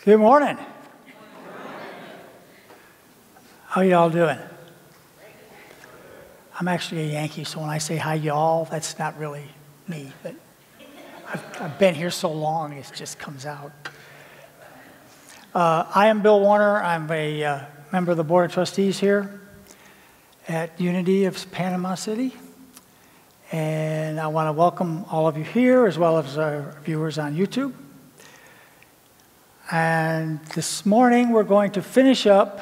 Good morning. How y'all doing? I'm actually a Yankee, so when I say hi y'all, that's not really me, but I've been here so long, it just comes out. I am Bill Warner. I'm a member of the Board of Trustees here at Unity of Panama City. And I want to welcome all of you here, as well as our viewers on YouTube. And this morning, we're going to finish up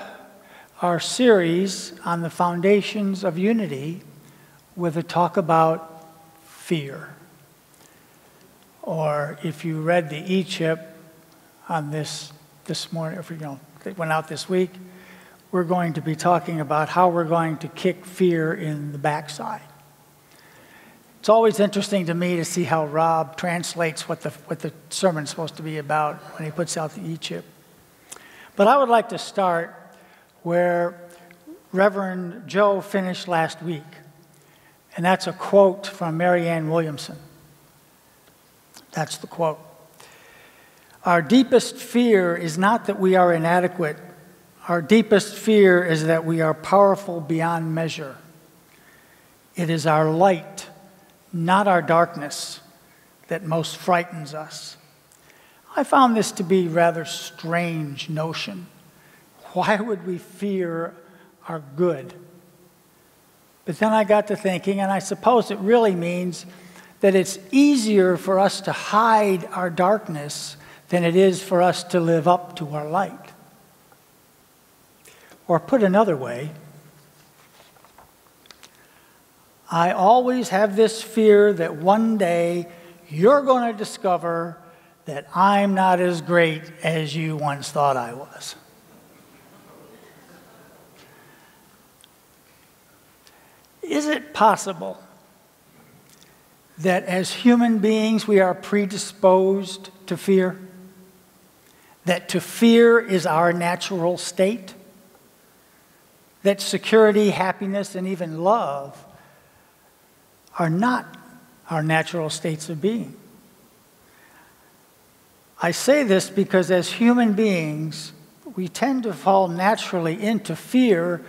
our series on the foundations of unity with a talk about fear. Or if you read the e-chip on this morning, if it went out this week, we're going to be talking about how we're going to kick fear in the backside. It's always interesting to me to see how Rob translates what the sermon's supposed to be about when he puts out the e-chip. But I would like to start where Reverend Joe finished last week. And that's a quote from Marianne Williamson. That's the quote. Our deepest fear is not that we are inadequate. Our deepest fear is that we are powerful beyond measure. It is our light, not our darkness, that most frightens us. I found this to be a rather strange notion. Why would we fear our good? But then I got to thinking, and I suppose it really means that it's easier for us to hide our darkness than it is for us to live up to our light. Or put another way, I always have this fear that one day you're going to discover that I'm not as great as you once thought I was. Is it possible that as human beings we are predisposed to fear? That to fear is our natural state? That security, happiness, and even love are not our natural states of being. I say this because as human beings, we tend to fall naturally into fear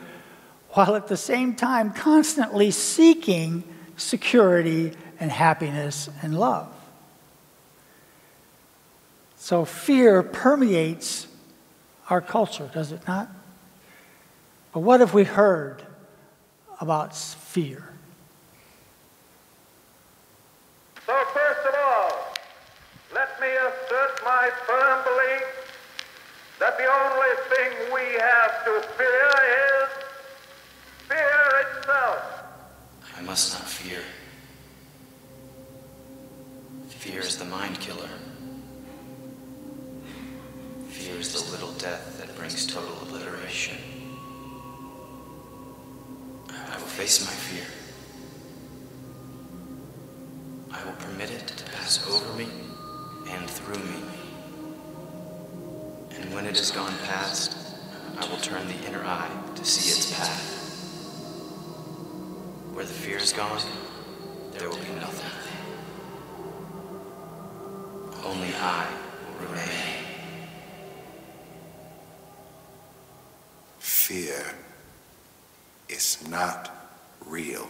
while at the same time constantly seeking security and happiness and love. So fear permeates our culture, does it not? But what have we heard about fear? So first of all, let me assert my firm belief that the only thing we have to fear is fear itself. I must not fear. Fear is the mind killer. Fear is the little death that brings total obliteration. I will face my fear. I will permit it to pass over me and through me. And when it has gone past, I will turn the inner eye to see its path. Where the fear is gone, there will be nothing. Only I will remain. Fear is not real.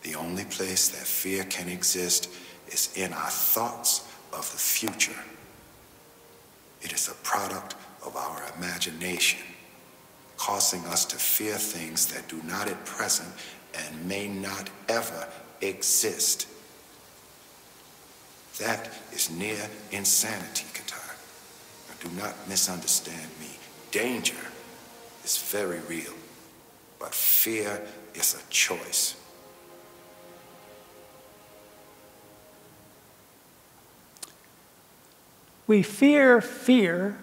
The only place that fear can exist is in our thoughts of the future. It is a product of our imagination, causing us to fear things that do not at present and may not ever exist. That is near insanity, Qatar. Now, do not misunderstand me. Danger is very real, but fear is a choice. We fear fear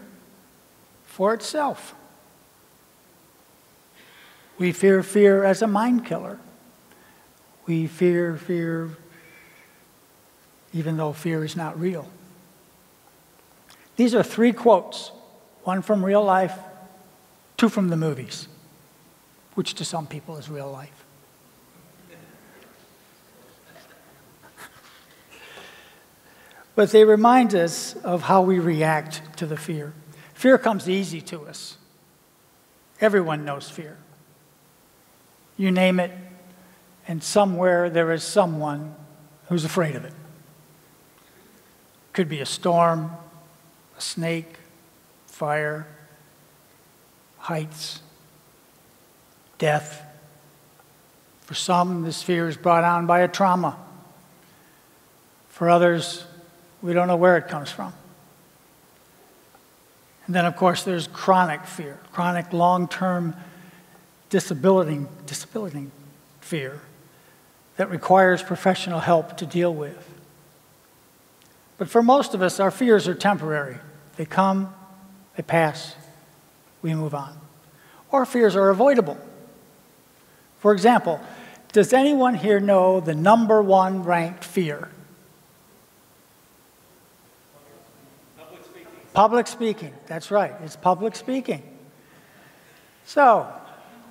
for itself. We fear fear as a mind killer. We fear fear even though fear is not real. These are 3 quotes, one from real life, 2 from the movies, which to some people is real life. but they remind us of how we react to the fear. Fear comes easy to us. Everyone knows fear. You name it, and somewhere there is someone who's afraid of it. Could be a storm, a snake, fire, heights, death. For some, this fear is brought on by a trauma. For others, we don't know where it comes from. And then, of course, there's chronic fear, chronic long-term disability fear that requires professional help to deal with. But for most of us, our fears are temporary. They come, they pass, we move on. Or fears are avoidable. For example, does anyone here know the #1 ranked fear? Public speaking. That's right. It's public speaking. So,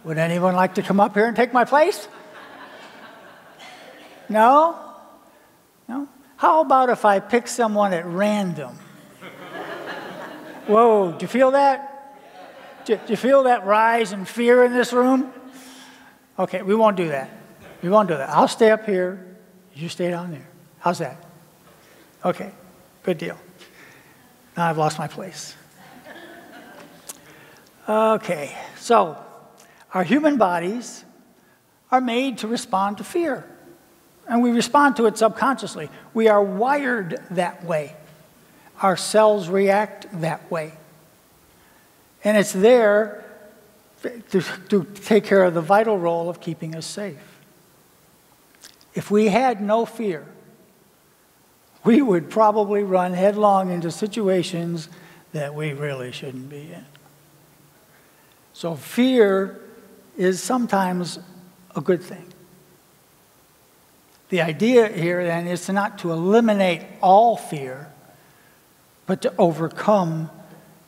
would anyone like to come up here and take my place? No? No? How about if I pick someone at random? Whoa, do you feel that? Do you feel that rise in fear in this room? Okay, we won't do that. We won't do that. I'll stay up here. You stay down there. How's that? Okay, good deal. Now I've lost my place. Okay, so our human bodies are made to respond to fear. And we respond to it subconsciously. We are wired that way. Our cells react that way. And it's there to take care of the vital role of keeping us safe. If we had no fear, we would probably run headlong into situations that we really shouldn't be in. So fear is sometimes a good thing. The idea here then is not to eliminate all fear, but to overcome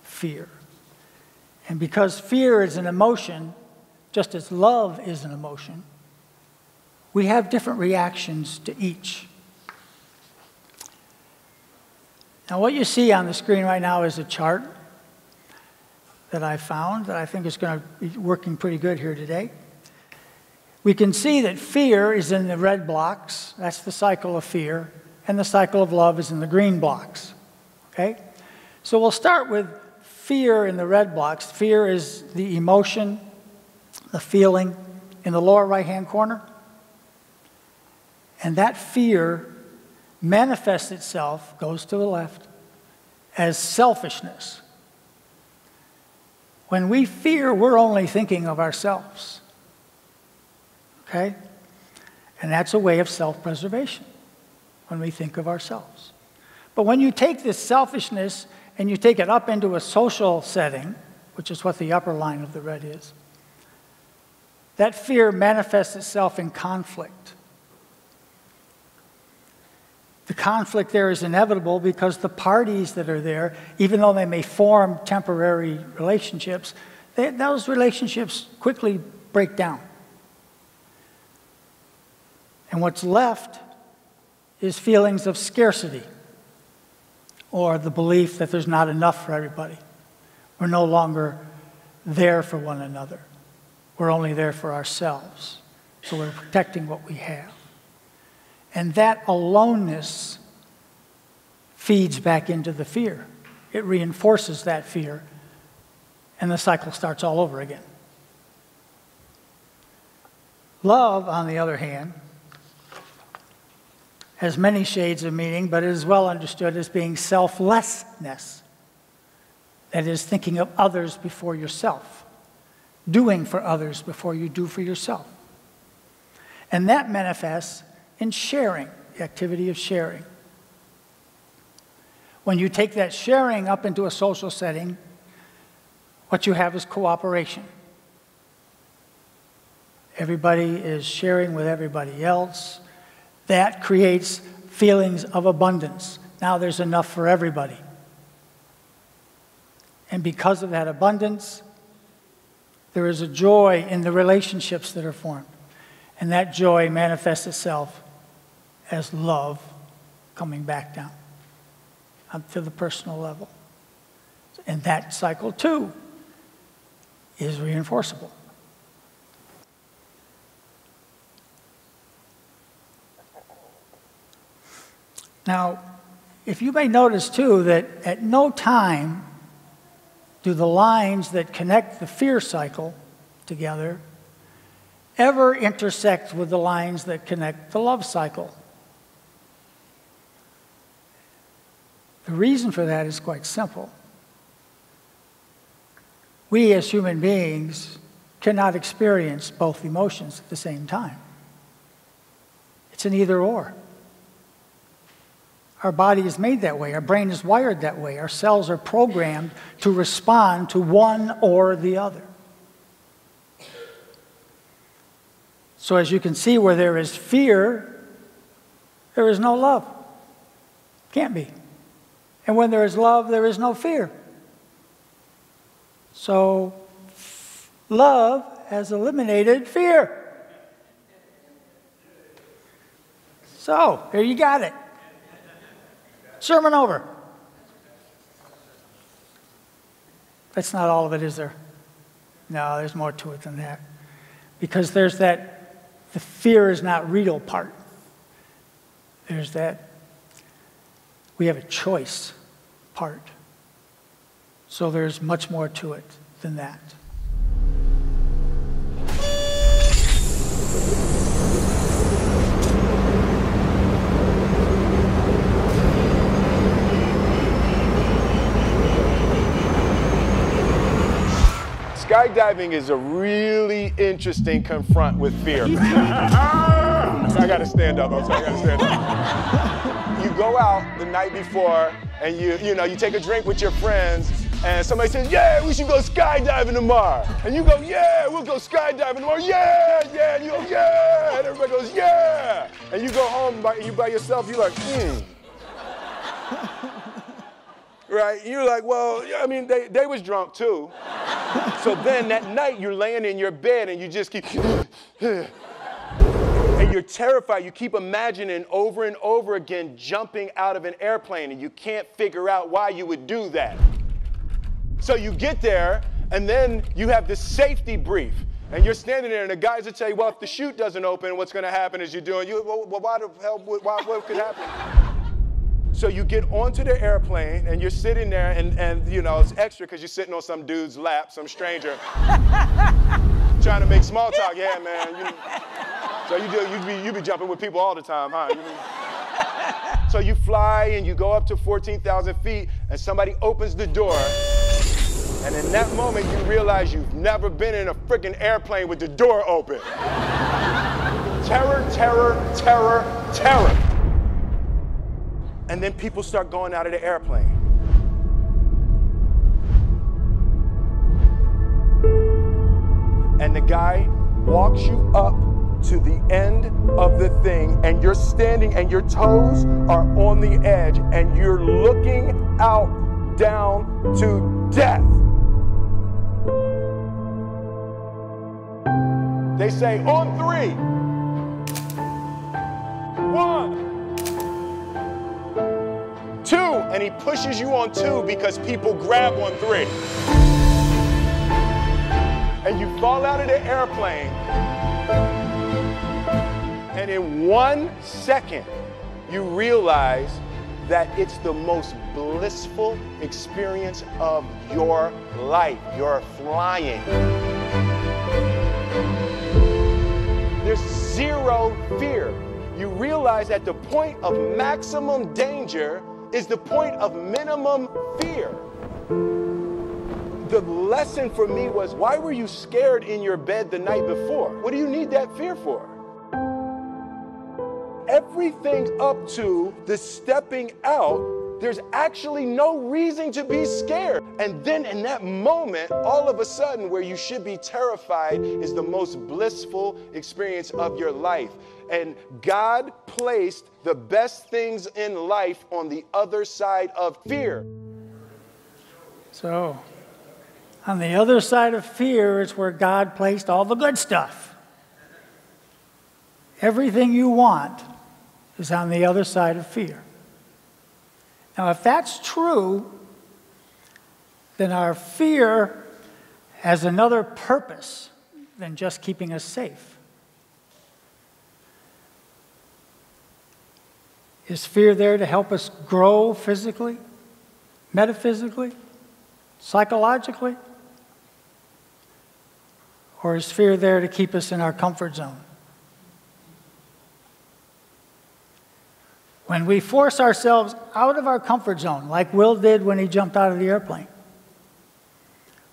fear. And because fear is an emotion, just as love is an emotion, we have different reactions to each. Now, what you see on the screen right now is a chart that I found that I think is going to be working pretty good here today. We can see that fear is in the red blocks. That's the cycle of fear. And the cycle of love is in the green blocks. Okay? So we'll start with fear in the red blocks. Fear is the emotion, the feeling in the lower right-hand corner. And that fear manifests itself, goes to the left, as selfishness. When we fear, we're only thinking of ourselves. Okay? And that's a way of self-preservation, when we think of ourselves. But when you take this selfishness and you take it up into a social setting, which is what the upper line of the red is, that fear manifests itself in conflict. The conflict there is inevitable because the parties that are there, even though they may form temporary relationships, those relationships quickly break down. And what's left is feelings of scarcity, or the belief that there's not enough for everybody. We're no longer there for one another. We're only there for ourselves. So we're protecting what we have. And that aloneness feeds back into the fear. It reinforces that fear, and the cycle starts all over again. Love, on the other hand, has many shades of meaning, but it is well understood as being selflessness. That is, thinking of others before yourself, doing for others before you do for yourself. And that manifests in sharing, the activity of sharing. When you take that sharing up into a social setting, what you have is cooperation. Everybody is sharing with everybody else. That creates feelings of abundance. Now there's enough for everybody. And because of that abundance, there is a joy in the relationships that are formed. And that joy manifests itself as love coming back down. up to the personal level. And that cycle, too, is reinforceable. Now, if you may notice, too, that at no time do the lines that connect the fear cycle together ever intersect with the lines that connect the love cycle. The reason for that is quite simple. We as human beings cannot experience both emotions at the same time. It's an either or. Our body is made that way. Our brain is wired that way. Our cells are programmed to respond to one or the other. So as you can see, where there is fear, there is no love. Can't be. And when there is love, there is no fear. So love has eliminated fear. So there you got it. Sermon over. That's not all of it, is there? No, there's more to it than that. Because there's that, the fear is not real part. There's that, we have a choice part. So there's much more to it than that. Skydiving is a really interesting confront with fear. I gotta stand up. I'm sorry, I gotta stand up. You go out the night before and you take a drink with your friends and somebody says, yeah, we should go skydiving tomorrow. And you go, yeah, we'll go skydiving tomorrow. Yeah, yeah. And you go, yeah. And everybody goes, yeah. And you go home you by yourself, you're like, Right? You're like, well, I mean, they was drunk too. So then that night you're laying in your bed and you just keep, and you're terrified. You keep imagining over and over again jumping out of an airplane and you can't figure out why you would do that. So you get there and then you have this safety brief and you're standing there and the guys will tell you, well, if the chute doesn't open, what's going to happen is well, why the hell, what could happen? So you get onto the airplane and you're sitting there and you know, it's extra because you're sitting on some dude's lap, some stranger, trying to make small talk. Yeah, man. So you be jumping with people all the time, huh? So you fly and you go up to 14,000 feet and somebody opens the door. And in that moment, you realize you've never been in a freaking airplane with the door open. Terror, terror, terror, terror. And then people start going out of the airplane. And the guy walks you up to the end of the thing, and you're standing and your toes are on the edge, and you're looking out down to death. They say, on 3. 1. 2, and he pushes you on 2 because people grab on 3. And you fall out of the airplane, and in 1 second, you realize that it's the most blissful experience of your life. You're flying. There's zero fear. You realize at the point of maximum danger is the point of minimum fear. The lesson for me was, why were you scared in your bed the night before? What do you need that fear for? Everything up to the stepping out, there's actually no reason to be scared. And then in that moment, all of a sudden, where you should be terrified is the most blissful experience of your life. And God placed the best things in life on the other side of fear. So, on the other side of fear is where God placed all the good stuff. Everything you want is on the other side of fear. Now, if that's true, then our fear has another purpose than just keeping us safe. Is fear there to help us grow physically, metaphysically, psychologically? Or is fear there to keep us in our comfort zone? When we force ourselves out of our comfort zone, like Will did when he jumped out of the airplane,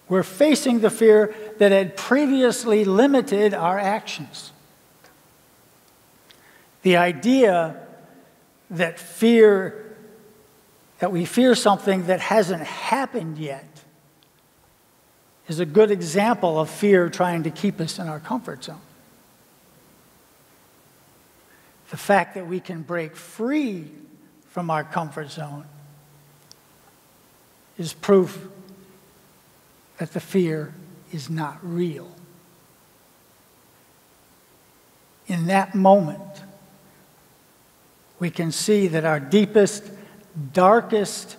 we're facing the fear that had previously limited our actions. The idea that we fear something that hasn't happened yet is a good example of fear trying to keep us in our comfort zone. The fact that we can break free from our comfort zone is proof that the fear is not real. In that moment, we can see that our deepest, darkest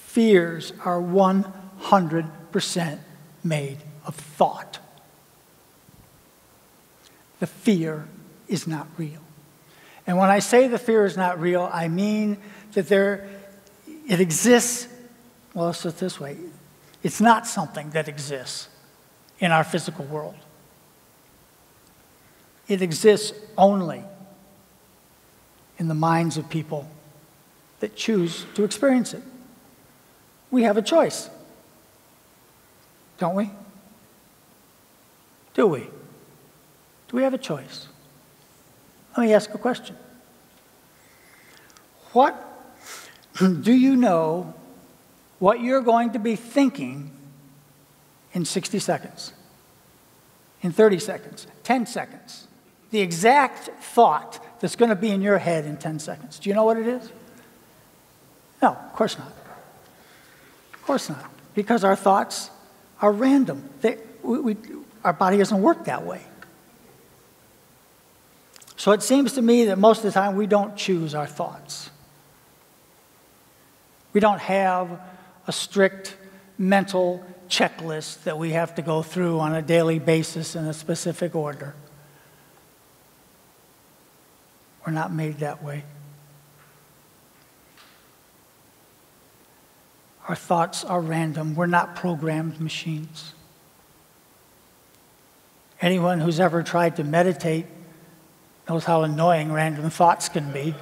fears are 100% made of thought. The fear is not real. And when I say the fear is not real, I mean that it exists, well, let's put it this way, it's not something that exists in our physical world. It exists only in the minds of people that choose to experience it. We have a choice, don't we? Do we? Do we have a choice? Let me ask a question. What do you know what you're going to be thinking in 60 seconds, in 30 seconds, 10 seconds? The exact thought that's going to be in your head in 10 seconds. Do you know what it is? No, of course not. Of course not. Because our thoughts are random. Our body doesn't work that way. So it seems to me that most of the time we don't choose our thoughts. We don't have a strict mental checklist that we have to go through on a daily basis in a specific order. We're not made that way. Our thoughts are random. We're not programmed machines. Anyone who's ever tried to meditate knows how annoying random thoughts can be.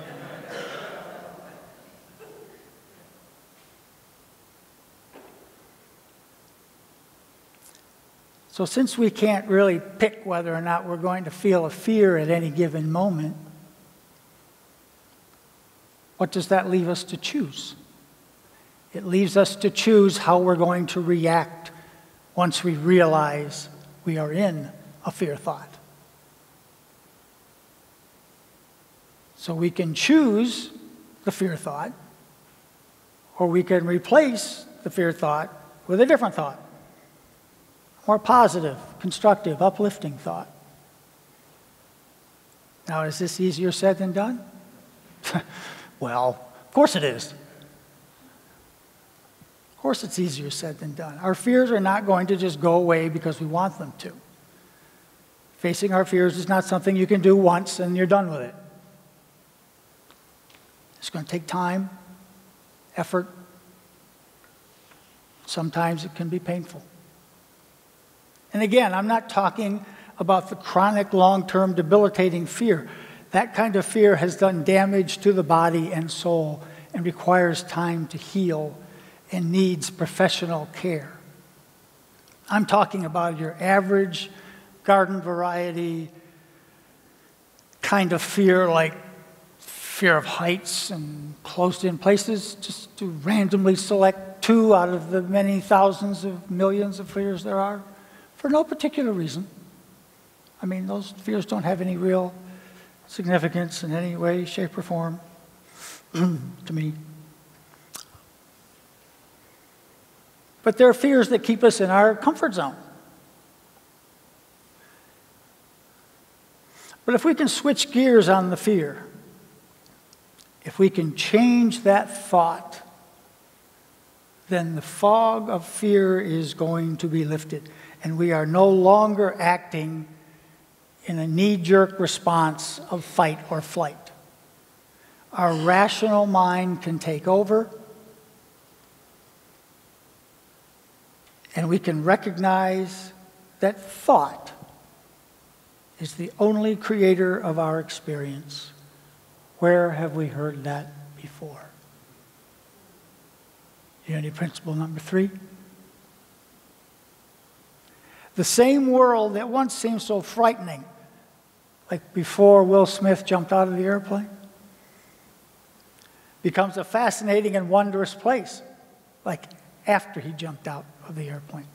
So since we can't really pick whether or not we're going to feel a fear at any given moment, what does that leave us to choose? It leaves us to choose how we're going to react once we realize we are in a fear thought. So we can choose the fear thought, or we can replace the fear thought with a different thought. More positive, constructive, uplifting thought. Now, is this easier said than done? Well, of course it is. Of course it's easier said than done. Our fears are not going to just go away because we want them to. Facing our fears is not something you can do once and you're done with it. It's going to take time, effort. Sometimes it can be painful. And again, I'm not talking about the chronic, long-term, debilitating fear. That kind of fear has done damage to the body and soul and requires time to heal and needs professional care. I'm talking about your average garden variety kind of fear, like fear of heights and closed-in places, just to randomly select 2 out of the many thousands of millions of fears there are, for no particular reason. I mean, those fears don't have any real significance in any way, shape, or form to me. But there are fears that keep us in our comfort zone. But if we can switch gears on the fear, if we can change that thought then the fog of fear is going to be lifted, and we are no longer acting in a knee-jerk response of fight or flight. Our rational mind can take over, and we can recognize that thought is the only creator of our experience. Where have we heard that before? Unity principle number 3. The same world that once seemed so frightening, like before Will Smith jumped out of the airplane, becomes a fascinating and wondrous place, like after he jumped out of the airplane.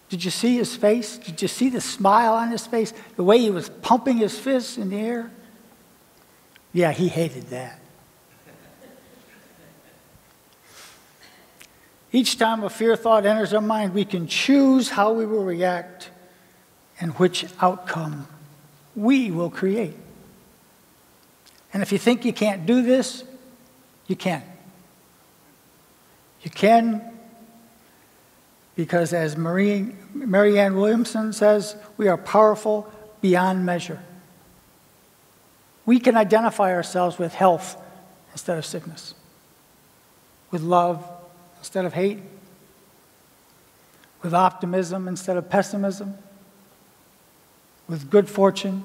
Did you see his face? Did you see the smile on his face? The way he was pumping his fists in the air? Yeah, he hated that. Each time a fear thought enters our mind, we can choose how we will react and which outcome we will create. And if you think you can't do this, you can. You can, because as Marianne Williamson says, we are powerful beyond measure. We can identify ourselves with health instead of sickness, with love instead of hate, with optimism instead of pessimism, with good fortune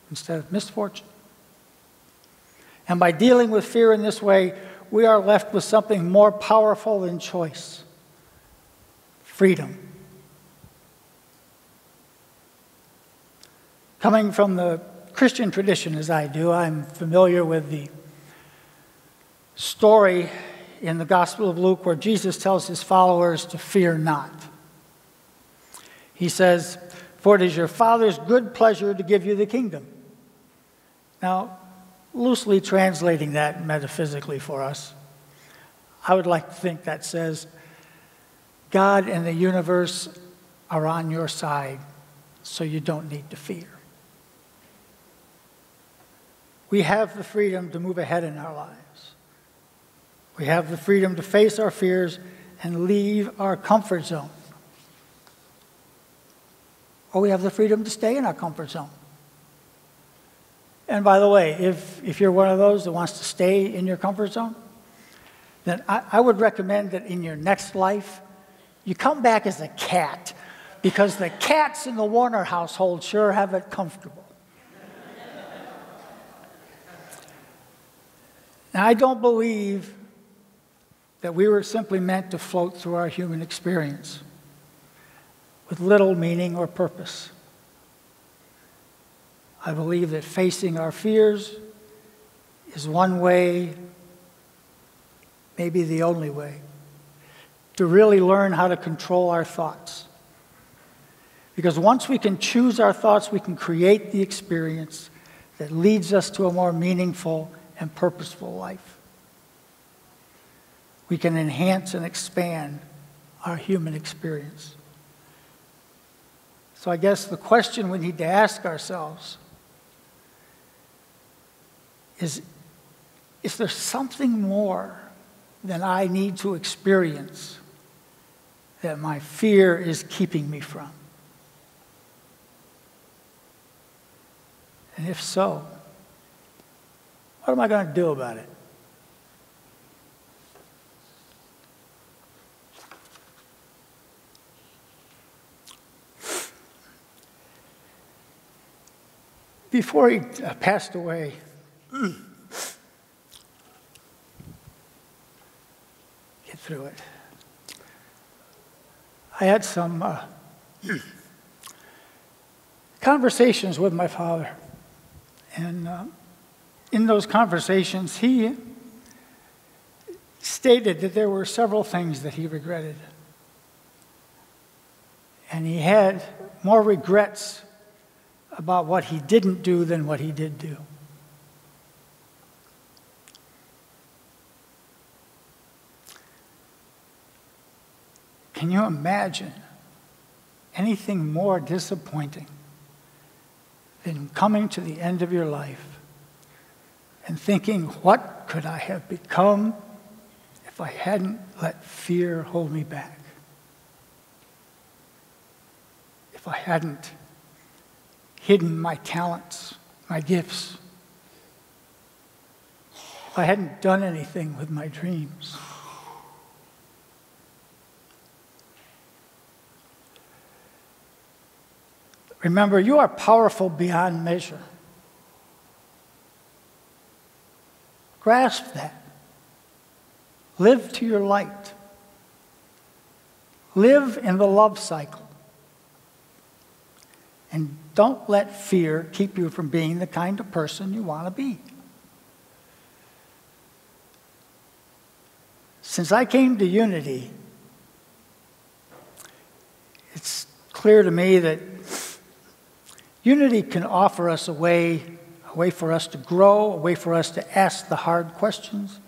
instead of misfortune. And by dealing with fear in this way, we are left with something more powerful than choice: freedom. Coming from the Christian tradition as I do, I'm familiar with the story in the Gospel of Luke where Jesus tells his followers to fear not. He says, "For it is your Father's good pleasure to give you the kingdom." Now, loosely translating that metaphysically for us, I would like to think that says, God and the universe are on your side, so you don't need to fear. We have the freedom to move ahead in our lives. We have the freedom to face our fears and leave our comfort zone. Or we have the freedom to stay in our comfort zone. And by the way, if you're one of those that wants to stay in your comfort zone, then I would recommend that in your next life, you come back as a cat, because the cats in the Warner household sure have it comfortable. Now, I don't believe that we were simply meant to float through our human experience with little meaning or purpose. I believe that facing our fears is one way, maybe the only way, to really learn how to control our thoughts. Because once we can choose our thoughts, we can create the experience that leads us to a more meaningful and purposeful life. We can enhance and expand our human experience. So I guess the question we need to ask ourselves is there something more than I need to experience that my fear is keeping me from? And if so, what am I going to do about it? Before he passed away, get through it. I had some conversations with my father. And in those conversations, he stated that there were several things that he regretted. And he had more regrets about what he didn't do than what he did do. Can you imagine anything more disappointing than coming to the end of your life and thinking, what could I have become if if I hadn't let fear hold me back, if I hadn't hidden my talents, my gifts, if I hadn't done anything with my dreams. Remember, you are powerful beyond measure. Grasp that. Live to your light. Live in the love cycle. And don't let fear keep you from being the kind of person you want to be. Since I came to Unity, it's clear to me that Unity can offer us a way for us to grow, a way for us to ask the hard questions,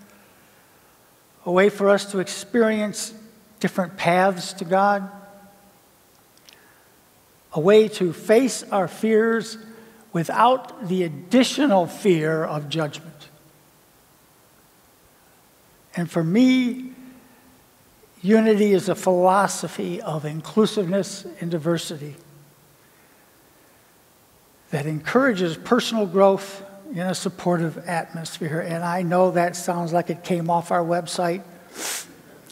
a way for us to experience different paths to God, a way to face our fears without the additional fear of judgment. And for me, Unity is a philosophy of inclusiveness and diversity that encourages personal growth in a supportive atmosphere. And I know that sounds like it came off our website,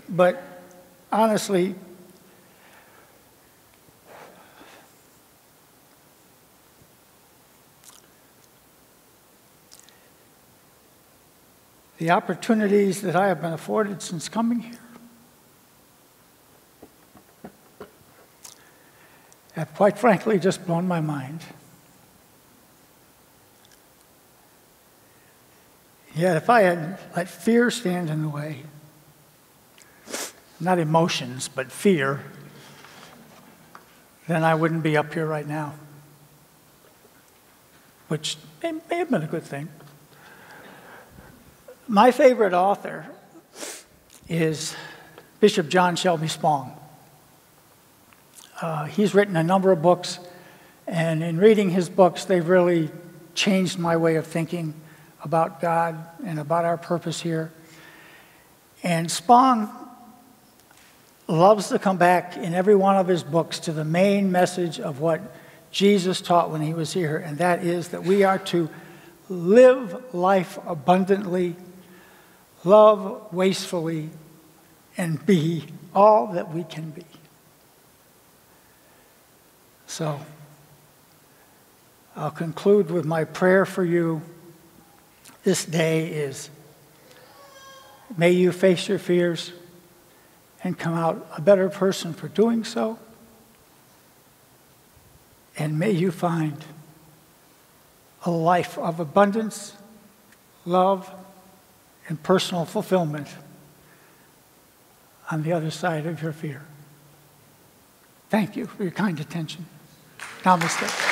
but honestly, the opportunities that I have been afforded since coming here have quite frankly just blown my mind. Yet if I had let fear stand in the way, not emotions, but fear, then I wouldn't be up here right now, which may have been a good thing. My favorite author is Bishop John Shelby Spong. He's written a number of books, and in reading his books, they've really changed my way of thinking about God and about our purpose here. And Spong loves to come back in every one of his books to the main message of what Jesus taught when he was here, and that is that we are to live life abundantly, love wastefully, and be all that we can be. So, I'll conclude with my prayer for you this day is, may you face your fears and come out a better person for doing so. And may you find a life of abundance, love, and personal fulfillment on the other side of your fear. Thank you for your kind attention. Namaste.